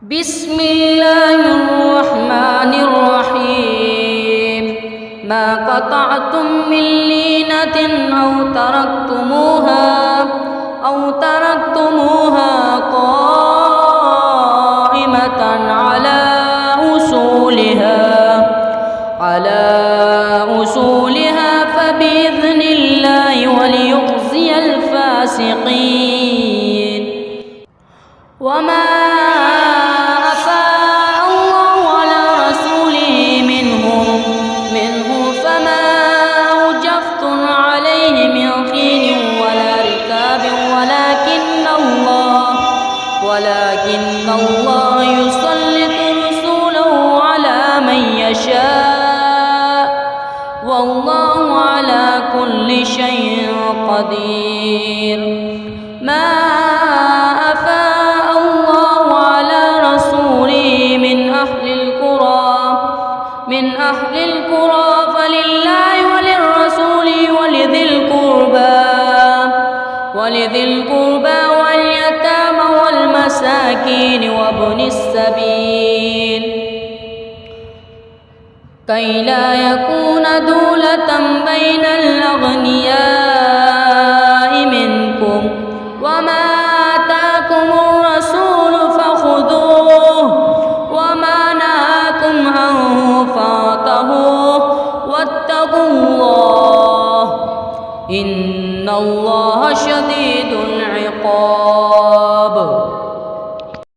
بسم الله الرحمن الرحيم ما قطعتم من لينة أو تركتموها قائمة على أصولها فبإذن الله وليخزي الفاسقين. وما أفاء الله على رسوله منه فما أوجفتم عليه من خيل ولا ركاب ولكن الله يسلط رسوله على من يشاء والله على كل شيء قدير. ما أفاء الله على رسوله من أهل القرى فلله وللرسول ولذي القربى واليتامى والمساكين وابن السبيل كي لا يكون دولة بين الأغنياء منكم. وما آتاكم الرسول فخذوه وما نهاكم عنه فانتهوا واتقوا الله إن الله